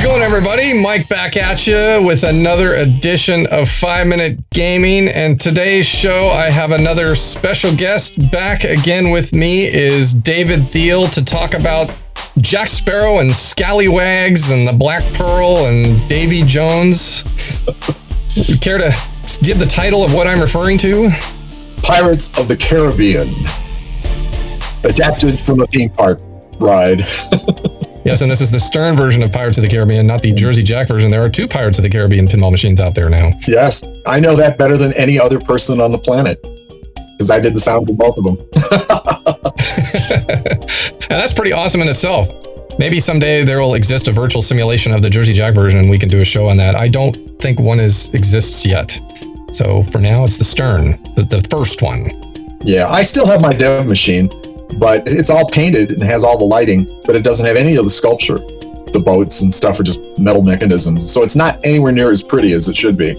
going, everybody? Mike back at you with another edition of 5 Minute Gaming. And today's show, I have another special guest. Back again with me is David Thiel to talk about Jack Sparrow and Scallywags and the Black Pearl and Davy Jones. You care to give the title of what I'm referring to? Pirates of the Caribbean. Adapted from a theme park ride. Yes, and this is the Stern version of Pirates of the Caribbean, not the Jersey Jack version. There are two Pirates of the Caribbean pinball machines out there now. Yes, I know that better than any other person on the planet, because I did the sound for both of them. And that's pretty awesome in itself. Maybe someday there will exist a virtual simulation of the Jersey Jack version, and we can do a show on that. I don't think one exists yet. So for now, it's the Stern, the first one. Yeah, I still have my dev machine, but it's all painted and has all the lighting, but it doesn't have any of the sculpture. The boats and stuff are just metal mechanisms, so it's not anywhere near as pretty as it should be.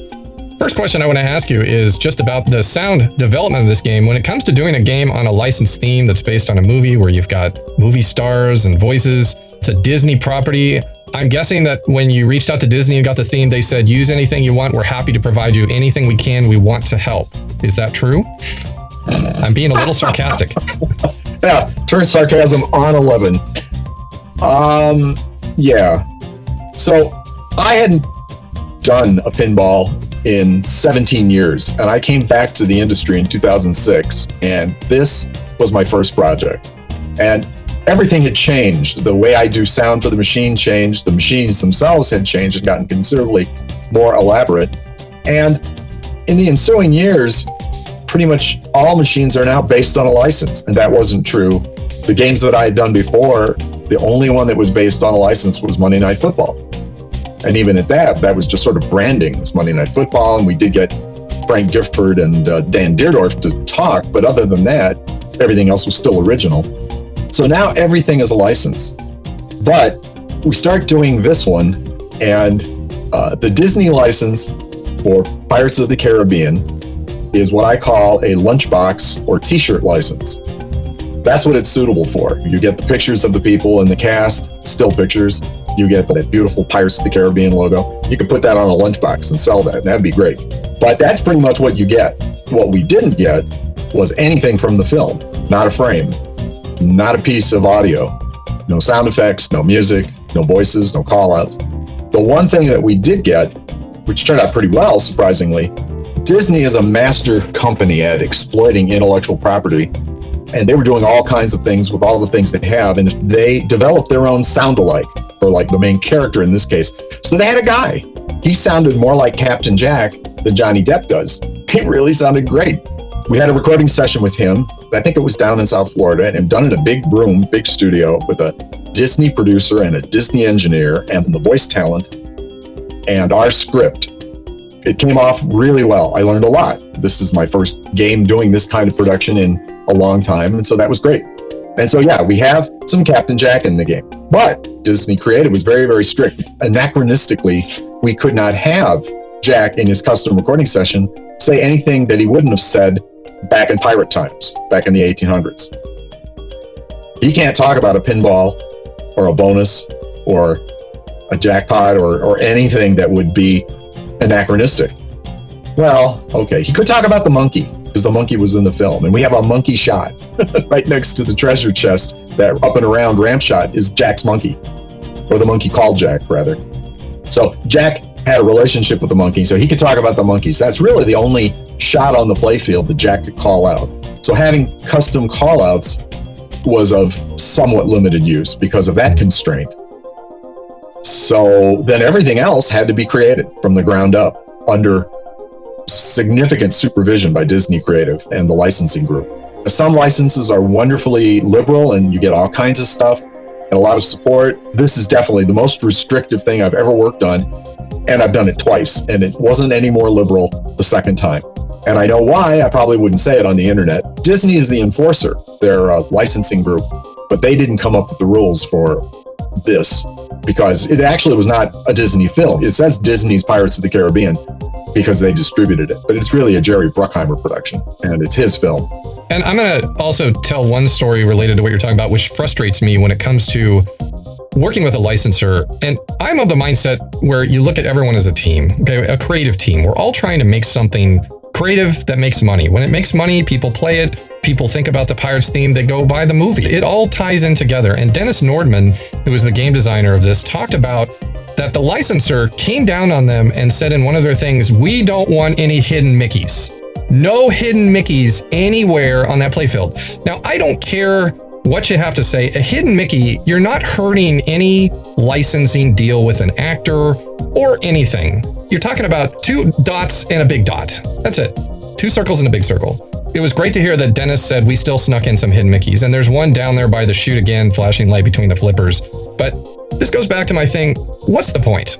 First question I want to ask you is just about the sound development of this game. When it comes to doing a game on a licensed theme that's based on a movie where you've got movie stars and voices, it's a Disney property. I'm guessing that when you reached out to Disney and got the theme, they said, use anything you want. We're happy to provide you anything we can. We want to help. Is that true? I'm being a little sarcastic. Yeah, turn sarcasm on 11. Yeah. So I hadn't done a pinball in 17 years, and I came back to the industry in 2006, and this was my first project. And everything had changed. The way I do sound for the machine changed. The machines themselves had changed and gotten considerably more elaborate. And in the ensuing years, pretty much all machines are now based on a license, and that wasn't true. The games that I had done before, the only one that was based on a license was Monday Night Football. And even at that was just sort of branding. It was Monday Night Football, and we did get Frank Gifford and Dan Deerdorf to talk, but other than that, everything else was still original. So now everything is a license. But we start doing this one, and the Disney license for Pirates of the Caribbean is what I call a lunchbox or t-shirt license. That's what it's suitable for. You get the pictures of the people in the cast, still pictures. You get that beautiful Pirates of the Caribbean logo. You can put that on a lunchbox and sell that, and that'd be great. But that's pretty much what you get. What we didn't get was anything from the film. Not a frame, not a piece of audio, no sound effects, no music, no voices, no call-outs. The one thing that we did get, which turned out pretty well, surprisingly, Disney is a master company at exploiting intellectual property, and they were doing all kinds of things with all the things they have, and they developed their own sound-alike, or like the main character in this case. So they had a guy. He sounded more like Captain Jack than Johnny Depp does. It really sounded great. We had a recording session with him. I think it was down in South Florida, and done in a big room, big studio with a Disney producer and a Disney engineer and the voice talent and our script. It came off really well. I learned a lot. This is my first game doing this kind of production in a long time, and so that was great. And so, yeah, we have some Captain Jack in the game, but Disney Creative was very, very strict. Anachronistically, we could not have Jack in his custom recording session say anything that he wouldn't have said back in pirate times, back in the 1800s. He can't talk about a pinball or a bonus or a jackpot or anything that would be anachronistic. Well, okay, he could talk about the monkey, because the monkey was in the film, and we have a monkey shot right next to the treasure chest. That up and around ramp shot is Jack's monkey, or the monkey called Jack, rather. So Jack had a relationship with the monkey, so he could talk about the monkeys. That's really the only shot on the playfield that Jack could call out. So having custom call-outs was of somewhat limited use because of that constraint. So then everything else had to be created from the ground up under significant supervision by Disney Creative and the licensing group. Some licenses are wonderfully liberal and you get all kinds of stuff and a lot of support. This is definitely the most restrictive thing I've ever worked on, and I've done it twice, and it wasn't any more liberal the second time. And I know why. I probably wouldn't say it on the internet. Disney is the enforcer, their licensing group, but they didn't come up with the rules for this because it actually was not a Disney film. It says Disney's Pirates of the Caribbean because they distributed it, but it's really a Jerry Bruckheimer production, and it's his film. And I'm going to also tell one story related to what you're talking about, which frustrates me when it comes to working with a licensor, and I'm of the mindset where you look at everyone as a team, okay, a creative team. We're all trying to make something creative that makes money. When it makes money, people play it. People think about the Pirates theme, they go buy the movie. It all ties in together. And Dennis Nordman, who was the game designer of this, talked about that the licensor came down on them and said in one of their things, we don't want any hidden Mickeys. No hidden Mickeys anywhere on that playfield. Now, I don't care what you have to say. A hidden Mickey, you're not hurting any licensing deal with an actor or anything. You're talking about 2 dots and a big dot. That's it. 2 circles and a big circle. It was great to hear that Dennis said we still snuck in some hidden Mickeys, and there's one down there by the chute again, flashing light between the flippers. But this goes back to my thing, what's the point?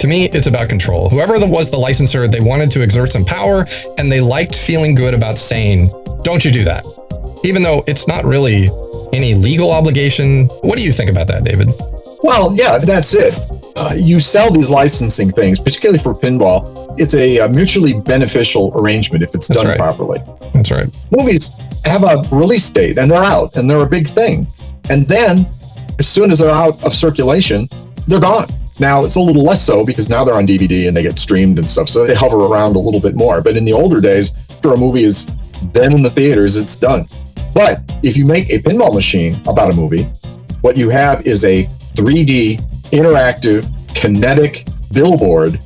To me, it's about control. Whoever was the licensor, they wanted to exert some power, and they liked feeling good about saying, don't you do that. Even though it's not really any legal obligation. What do you think about that, David? Well, yeah, that's it. You sell these licensing things, particularly for pinball. It's a mutually beneficial arrangement if it's done properly. That's right. Movies have a release date and they're out and they're a big thing. And then as soon as they're out of circulation, they're gone. Now it's a little less so because now they're on DVD and they get streamed and stuff. So they hover around a little bit more. But in the older days, after a movie is then in the theaters, it's done. But if you make a pinball machine about a movie, what you have is a 3D interactive kinetic billboard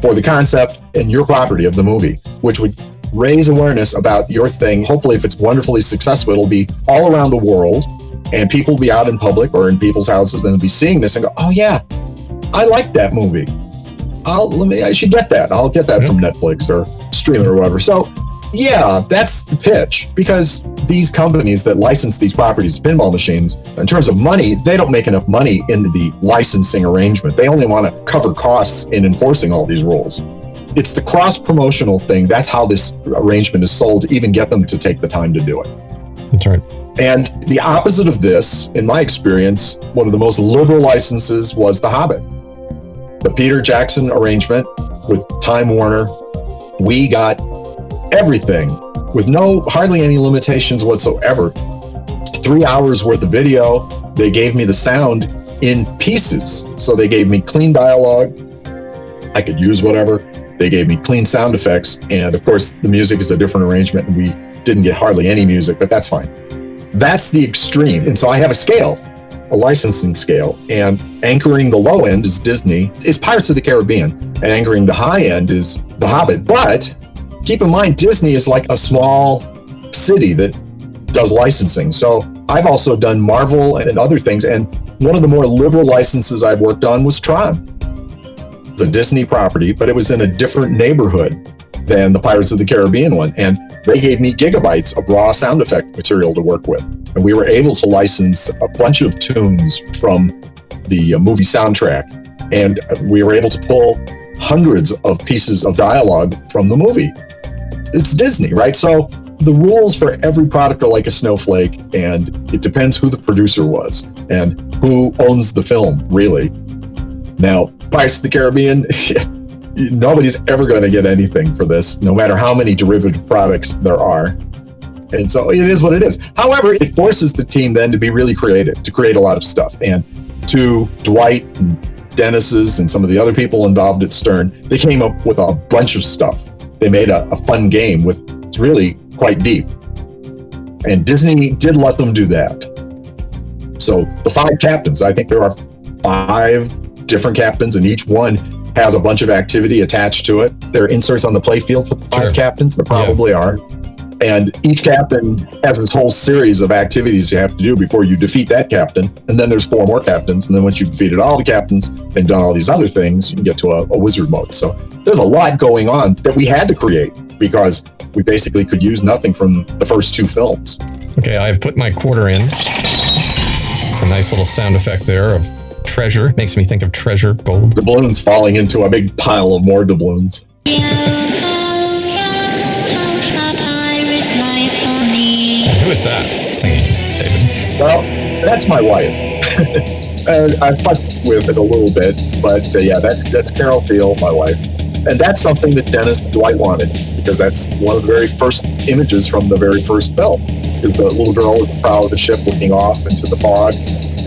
for the concept and your property of the movie, which would raise awareness about your thing. Hopefully, if it's wonderfully successful, it'll be all around the world and people will be out in public or in people's houses and they'll be seeing this and go, oh yeah, I like that movie. I should get that. I'll get that from Netflix or stream it or whatever. So yeah, that's the pitch, because these companies that license these properties, pinball machines, in terms of money, they don't make enough money in the licensing arrangement. They only want to cover costs in enforcing all these rules. It's the cross-promotional thing. That's how this arrangement is sold to even get them to take the time to do it. That's right. And the opposite of this, in my experience, one of the most liberal licenses was The Hobbit. The Peter Jackson arrangement with Time Warner, we got everything with hardly any limitations whatsoever. 3 hours worth of video. They gave me the sound in pieces. So they gave me clean dialogue. I could use whatever. They gave me clean sound effects. And of course, the music is a different arrangement. And we didn't get hardly any music, but that's fine. That's the extreme. And so I have a scale, a licensing scale. And anchoring the low end is Disney, is Pirates of the Caribbean. And anchoring the high end is The Hobbit. But keep in mind, Disney is like a small city that does licensing. So I've also done Marvel and other things. And one of the more liberal licenses I've worked on was Tron. It's a Disney property, but it was in a different neighborhood than the Pirates of the Caribbean one. And they gave me gigabytes of raw sound effect material to work with. And we were able to license a bunch of tunes from the movie soundtrack. And we were able to pull hundreds of pieces of dialogue from the movie. It's Disney, right? So the rules for every product are like a snowflake, and it depends who the producer was and who owns the film, really. Now, Pirates of the Caribbean, nobody's ever going to get anything for this, no matter how many derivative products there are. And so it is what it is. However, it forces the team then to be really creative, to create a lot of stuff. And to Dwight and Dennis's and some of the other people involved at Stern, they came up with a bunch of stuff. They made a fun game it's really quite deep. And Disney did let them do that. So the 5 captains, I think there are 5 different captains, and each one has a bunch of activity attached to it. There are inserts on the playfield for the 5 captains. There probably are. And each captain has this whole series of activities you have to do before you defeat that captain. And then there's 4 more captains. And then once you've defeated all the captains and done all these other things, you can get to a wizard mode. So there's a lot going on that we had to create because we basically could use nothing from the first 2 films. Okay, I've put my quarter in. It's a nice little sound effect there of treasure. Makes me think of treasure, gold. Doubloons falling into a big pile of more doubloons. Who is that singing, David? Well, that's my wife. I fucked with it a little bit, but yeah, that's Carol Thiel, my wife. And that's something that Dennis Dwight wanted, because that's one of the very first images from the very first film, is the little girl at the prow of the ship looking off into the fog.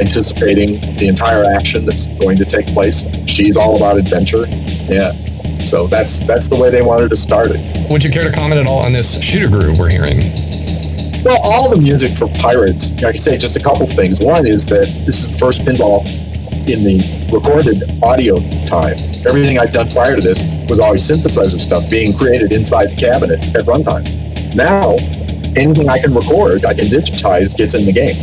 anticipating the entire action that's going to take place. She's all about adventure. Yeah. So that's the way they wanted to start it. Would you care to comment at all on this shooter groove we're hearing? Well, all the music for Pirates, like I say, just a couple things. One is that this is the first pinball in the recorded audio time. Everything I'd done prior to this was always synthesizer stuff being created inside the cabinet at runtime. Now, anything I can record, I can digitize, gets in the game.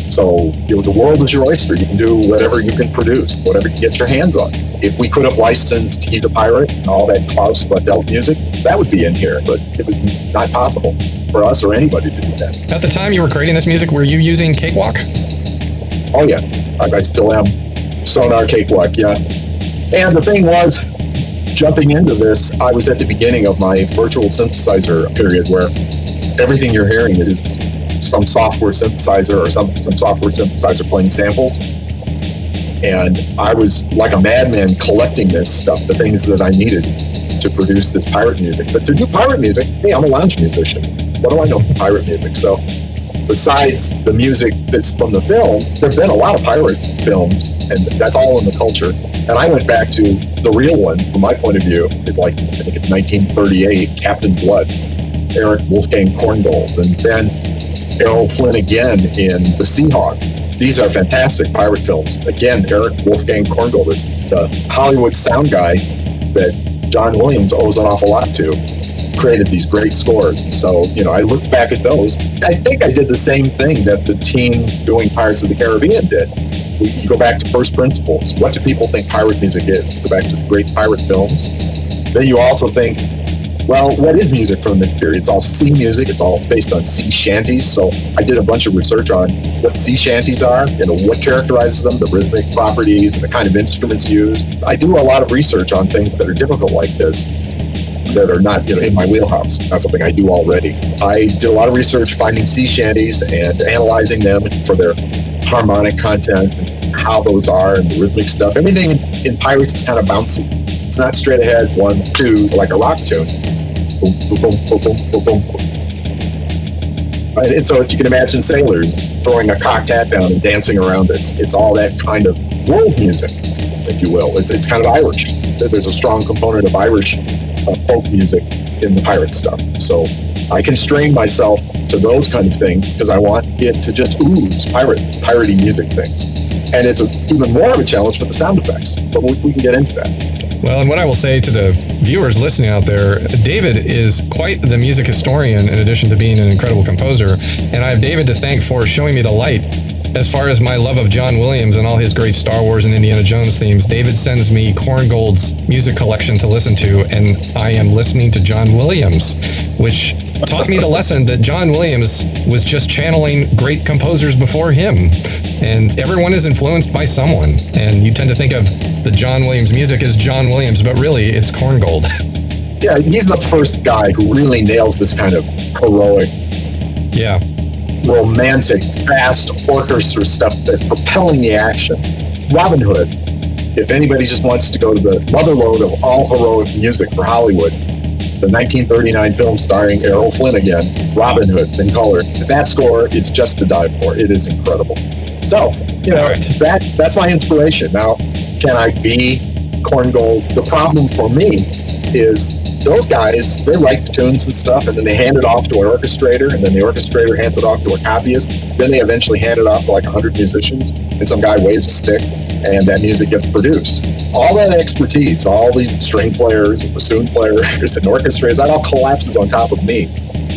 So, the world is your oyster. You can do whatever you can produce, whatever you get your hands on. If we could have licensed He's a Pirate and all that Klaus Badelt music, that would be in here, but it was not possible for us or anybody to do that. At the time you were creating this music, were you using Cakewalk? Oh yeah, I still am. Sonar Cakewalk, yeah. And the thing was, jumping into this, I was at the beginning of my virtual synthesizer period where everything you're hearing is some software synthesizer or some software synthesizer playing samples. And I was like a madman collecting this stuff, the things that I needed to produce this pirate music. But to do pirate music, hey, I'm a lounge musician. What do I know from pirate music? So besides the music that's from the film, there have been a lot of pirate films, and that's all in the culture. And I went back to the real one, from my point of view. It's like, I think it's 1938, Captain Blood, Eric Wolfgang Korngold, and then Errol Flynn again in The Seahawk. These are fantastic pirate films. Again, Eric Wolfgang Korngold is the Hollywood sound guy that John Williams owes an awful lot to. Created these great scores. And so, I look back at those. I think I did the same thing that the team doing Pirates of the Caribbean did. You go back to first principles. What do people think pirate music is? Go back to the great pirate films. Then you also think, well, what is music from this period? It's all sea music. It's all based on sea shanties. So I did a bunch of research on what sea shanties are, what characterizes them, the rhythmic properties, and the kind of instruments used. I do a lot of research on things that are difficult like this, that are not in my wheelhouse. That's something I do already. I did a lot of research finding sea shanties and analyzing them for their harmonic content and how those are and the rhythmic stuff. Everything in Pirates is kind of bouncy. It's not straight ahead, 1, 2, like a rock tune. Boom, boom, boom, boom, boom, boom, boom. And so you can imagine sailors throwing a cocked hat down and dancing around it. It's all that kind of world music, if you will. It's kind of Irish. There's a strong component of Irish folk music in the pirate stuff. So I constrain myself to those kind of things because I want it to just ooze piratey music things. And it's even more of a challenge for the sound effects, but we can get into that. Well, and what I will say to the viewers listening out there, David is quite the music historian in addition to being an incredible composer. And I have David to thank for showing me the light. As far as my love of John Williams and all his great Star Wars and Indiana Jones themes, David sends me Korngold's music collection to listen to, and I am listening to John Williams, which taught me the lesson that John Williams was just channeling great composers before him. And everyone is influenced by someone. And you tend to think of the John Williams music as John Williams, but really it's Korngold. Yeah, he's the first guy who really nails this kind of heroic, romantic, fast orchestra stuff that's propelling the action. Robin Hood, if anybody just wants to go to the motherlode of all heroic music for Hollywood, the 1939 film starring Errol Flynn again, Robin Hood's in color. That score is just to die for. It is incredible. So, that's my inspiration. Now, can I be Korngold? The problem for me is those guys, they write the tunes and stuff, and then they hand it off to an orchestrator, and then the orchestrator hands it off to a copyist. Then they eventually hand it off to like 100 musicians, and some guy waves a stick, and that music gets produced. All that expertise, all these string players, and bassoon players, and orchestrators, that all collapses on top of me.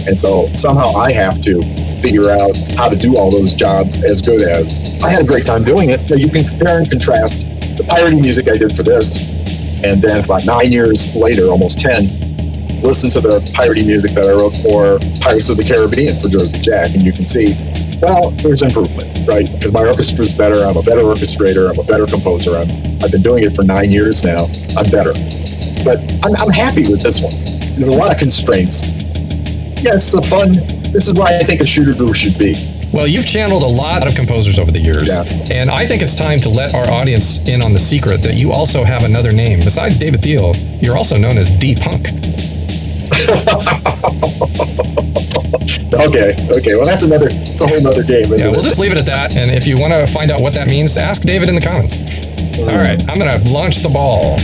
And so somehow I have to figure out how to do all those jobs as good as. I had a great time doing it. You can compare and contrast the piratey music I did for this, and then about 9 years later, almost 10, listen to the piratey music that I wrote for Pirates of the Caribbean for Jersey Jack, and you can see, well, there's improvement, right? Because my orchestra is better, I'm a better orchestrator, I'm a better composer, I've been doing it for 9 years now, I'm better. But I'm happy with this one. There's a lot of constraints. Yeah, it's fun. This is why I think a shooter group should be. Well, you've channeled a lot of composers over the years, and I think it's time to let our audience in on the secret that you also have another name. Besides David Thiel, you're also known as D-Punk. Okay. Well, it's a whole nother game. Yeah, we'll just leave it at that. And if you want to find out what that means, ask David in the comments. All right, I'm going to launch the ball.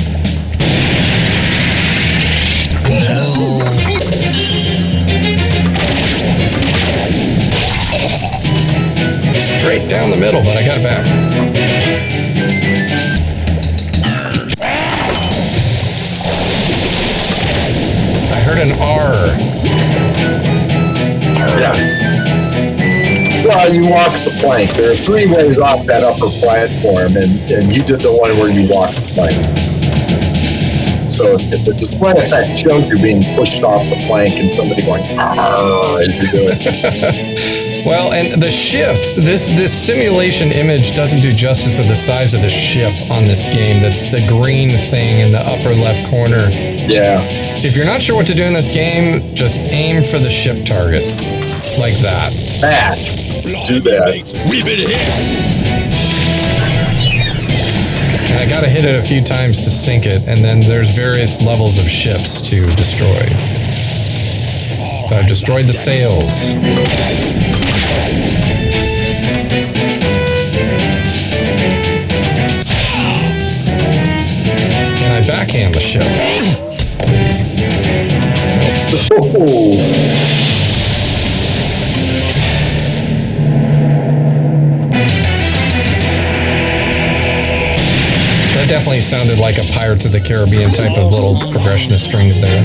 Straight down the middle, but I got it back. I heard an R. Yeah. Well, you walk the plank. There are 3 ways off that upper platform, and you did the one where you walk the plank. So if the display effect shows you being pushed off the plank and somebody going, as you do it. Well, and the ship, this simulation image doesn't do justice of the size of the ship on this game. That's the green thing in the upper left corner. Yeah. If you're not sure what to do in this game, just aim for the ship target. Like that. Do that. We've been hit. And I gotta hit it a few times to sink it, and then there's various levels of ships to destroy. So I've destroyed the sails. Can I backhand the ship? That definitely sounded like a Pirates of the Caribbean type of little progression of strings there.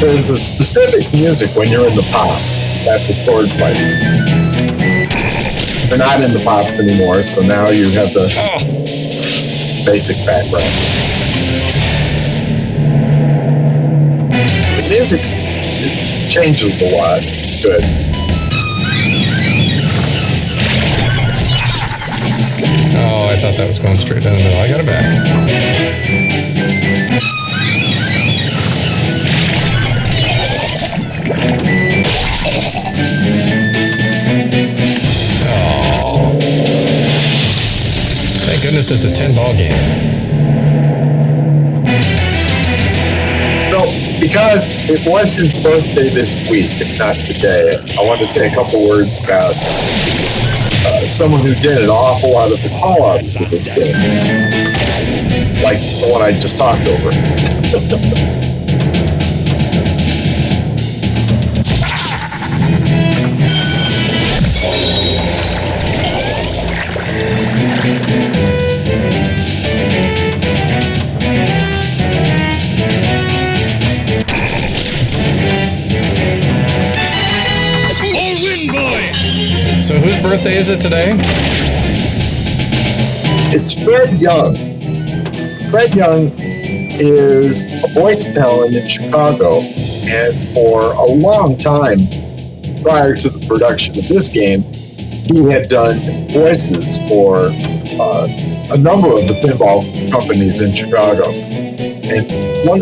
There's a specific music when you're in the pop. That's the sword fight. They're not in the pops anymore, so now you have the basic background. The music changes a lot. Good. Oh, I thought that was going straight down the middle. I got it back. Oh. Thank goodness it's a 10-ball game. So, because it was his birthday this week, if not today, I wanted to say a couple words about someone who did an awful lot of the call-outs for this game. Like the one I just talked over. So whose birthday is it today? It's Fred Young. Fred Young is a voice talent in Chicago, and for a long time prior to the production of this game, he had done voices for a number of the pinball companies in Chicago. And one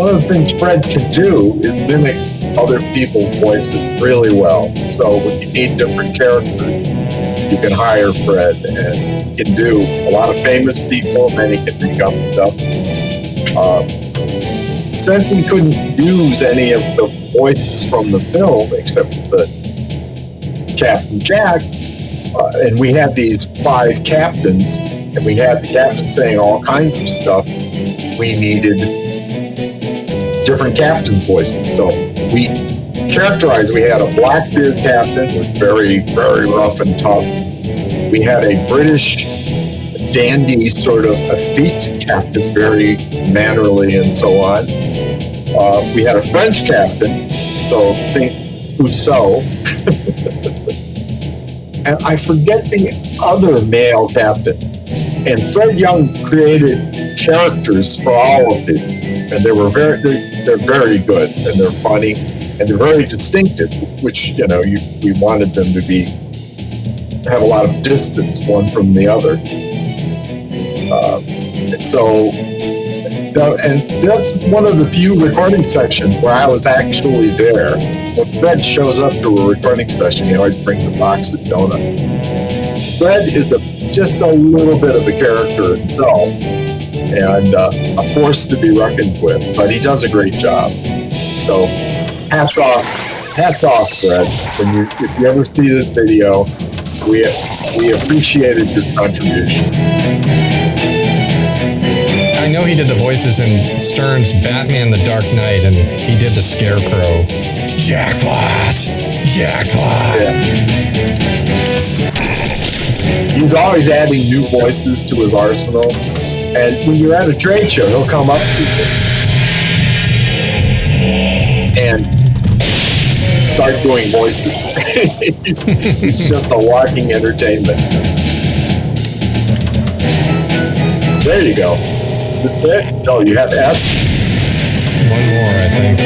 of the things Fred can do is mimic other people's voices really well. So when you need different characters, you can hire Fred, and he can do a lot of famous people, and then he can make up stuff. Since we couldn't use any of the voices from the film except the Captain Jack, and we had these 5 captains, and we had the captain saying all kinds of stuff, we needed different captains' voices. So we characterized, we had a Blackbeard captain, who was very, very rough and tough. We had a British dandy sort of effete captain, very mannerly and so on. We had a French captain, so think Rousseau. And I forget the other male captain. And Fred Young created characters for all of these, and they're very good, and they're funny, and they're very distinctive, which we wanted them to have a lot of distance one from the other. And that's one of the few recording sessions where I was actually there. When Fred shows up to a recording session, he always brings a box of donuts. Fred is just a little bit of a character himself, and a force to be reckoned with. But he does a great job. So hats off, Fred. If you ever see this video, we appreciated your contribution. I know he did the voices in Stern's Batman: The Dark Knight, and he did the Scarecrow. Jackpot! Jackpot! Yeah. He's always adding new voices to his arsenal, and when you're at a trade show, he'll come up to you and start doing voices. He's just a walking entertainment. There you go. That's it? No, you have S? One more, I think.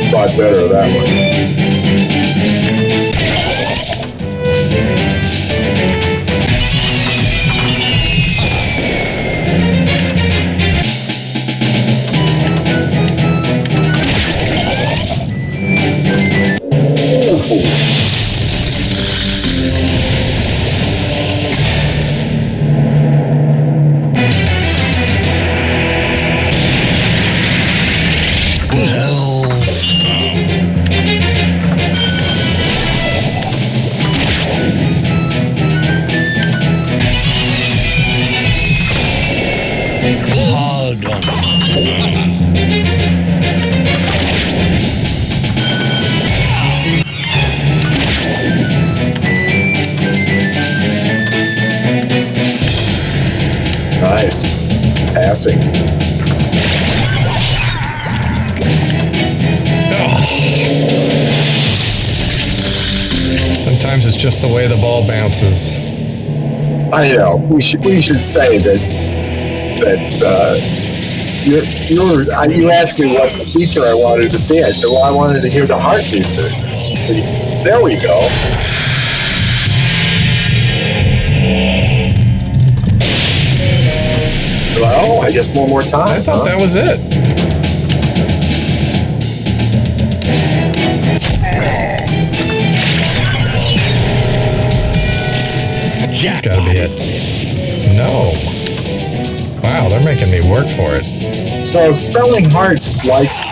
Thought better of that one. Nice. Passing. Sometimes it's just the way the ball bounces. I know. We should say that you asked me what feature I wanted to see. I said, well, I wanted to hear the heart feature. There we go. Well, I guess one more time. I thought that was it. It's gotta be it. No. Wow, they're making me work for it. So spelling hearts likes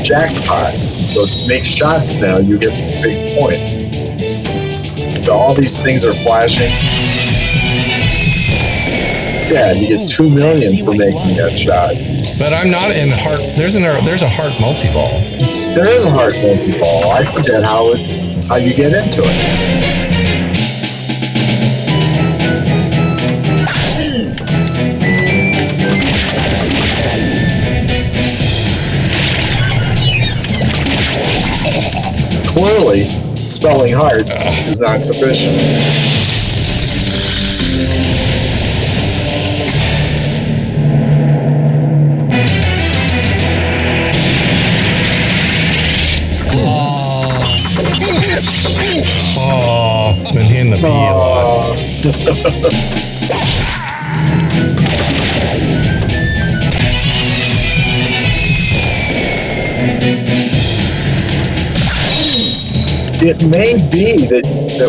jackpots. So to make shots now, you get a big point. So all these things are flashing. Yeah, you get 2 million for making that shot. But I'm not in heart. There's a heart multi-ball. There is a heart multi-ball. I forget how you get into it. Clearly, spelling hearts is not sufficient. Oh, been hitting the P a lot. It may be that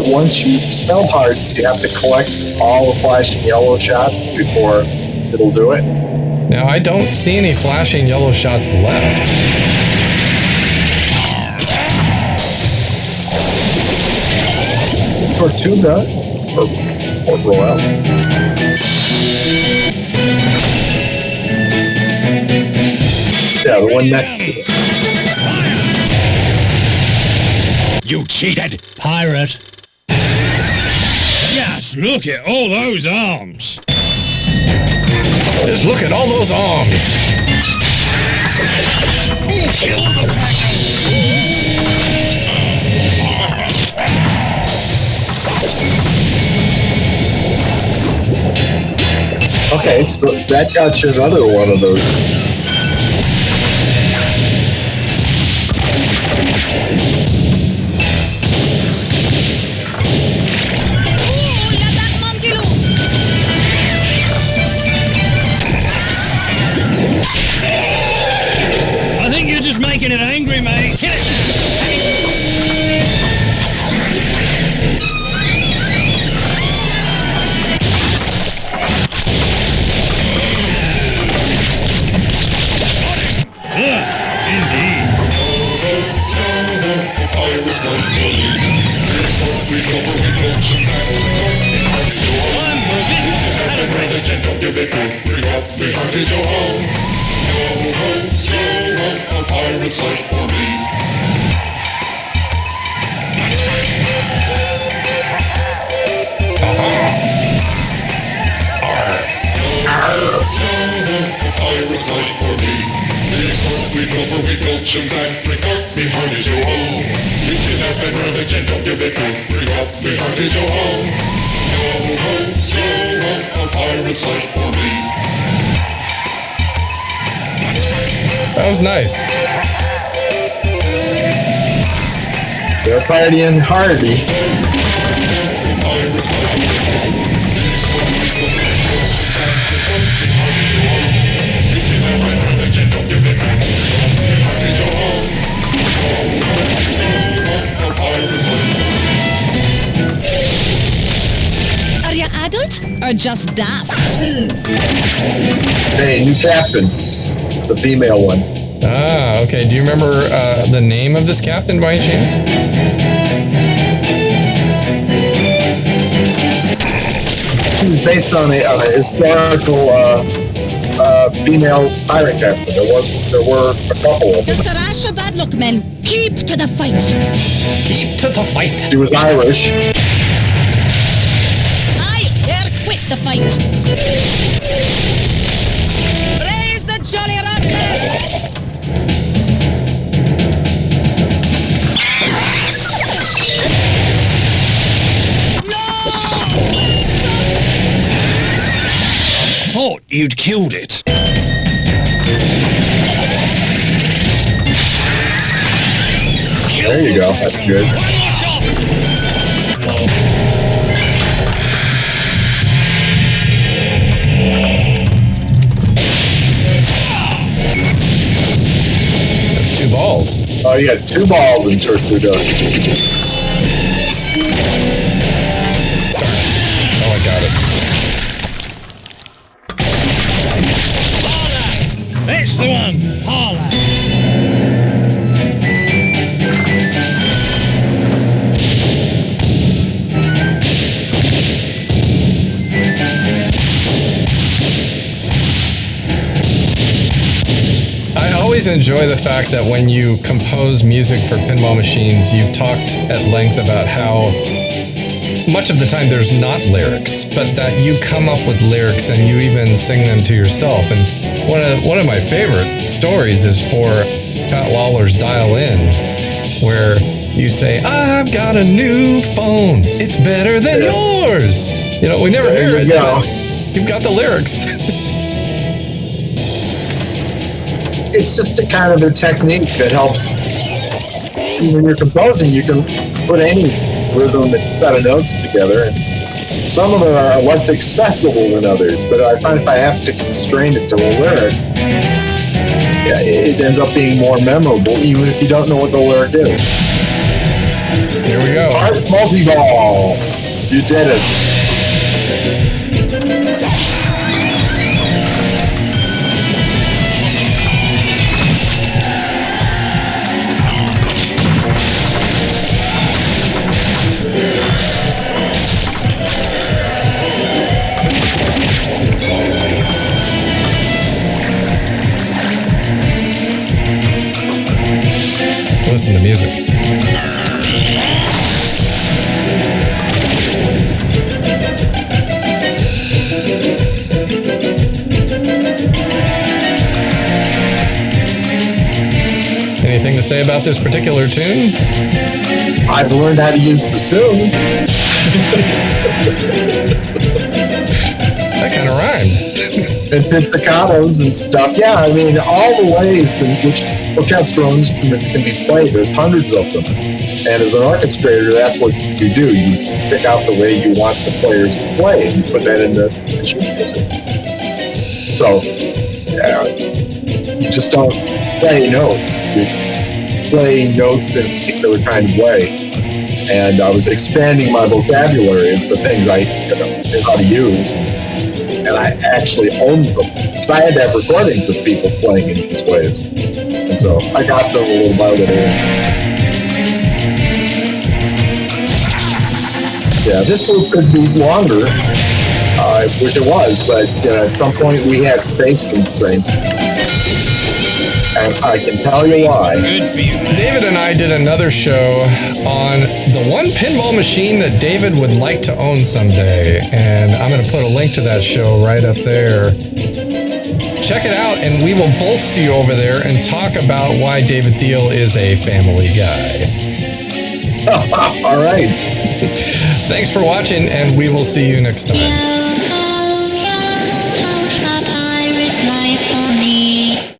once you spell hearts, you have to collect all the flashing yellow shots before it'll do it. Now, I don't see any flashing yellow shots left. Tortuga or Royale. Yeah, the one next to it. You cheated, pirate! Just look at all those arms! Just look at all those arms! Okay, so that got you another one of those. I think you're just making it angry, mate. Kill it! legend, don't give it to. Bring up the heart is your home. Yo ho, a pirate's life for me. Pirate's life for me. We go for weak oceans and bring up the heart is your home. We kidnap and religion, don't give it to. Bring up the heart is your home. Yo ho, a pirate's life for me. That was nice. They're partying hardy. Are you adult or just daft? Hey, new captain. The female one. Ah, okay. Do you remember the name of this captain by any chance? She's based on a historical female pirate captain. There were a couple of them. Just a rash of bad luck, men. Keep to the fight. Keep to the fight. She was Irish. Aye, there, quit the fight. Raise the Jolly Roger! Thought you'd killed it. There you go. That's good. One more shot. That's 2 balls. Oh, you got 2 balls in Tortuga. Oh, I got it. That's the one. Holla. I always enjoy the fact that when you compose music for pinball machines, you've talked at length about how much of the time there's not lyrics, but that you come up with lyrics and you even sing them to yourself. And one of my favorite stories is for Pat Lawler's Dial In, where you say, "I've got a new phone. It's better than yours." You know, we never hear it, but you've got the lyrics. It's just a kind of a technique that helps. When you're composing, you can put any rhythm and set of notes together, and some of them are less accessible than others, but I find if I have to constrain it to a lyric, yeah, it ends up being more memorable, even if you don't know what the lyric is. Here we go. Heart multi-ball. You did it. Listen to music. Anything to say about this particular tune? I've learned how to use bassoon. That kind of rhymed. And pizzicatos and stuff. Yeah, I mean, all the ways in which orchestral instruments can be played, there's hundreds of them. And as an orchestrator, that's what you do. You pick out the way you want the players to play, and you put that in the machine music. So, you just don't play notes. You play notes in a particular kind of way. And I was expanding my vocabulary of the things I knew how to use. And I actually owned them. Because I had to have recordings of people playing in these ways. And so I got them a little by little. Yeah, this loop could be longer. I wish it was, but at some point we had space constraints. And I can tell you why. Good for you. David and I did another show on the one pinball machine that David would like to own someday. And I'm going to put a link to that show right up there. Check it out, and we will both see you over there and talk about why David Thiel is a family guy. All right. Thanks for watching, and we will see you next time.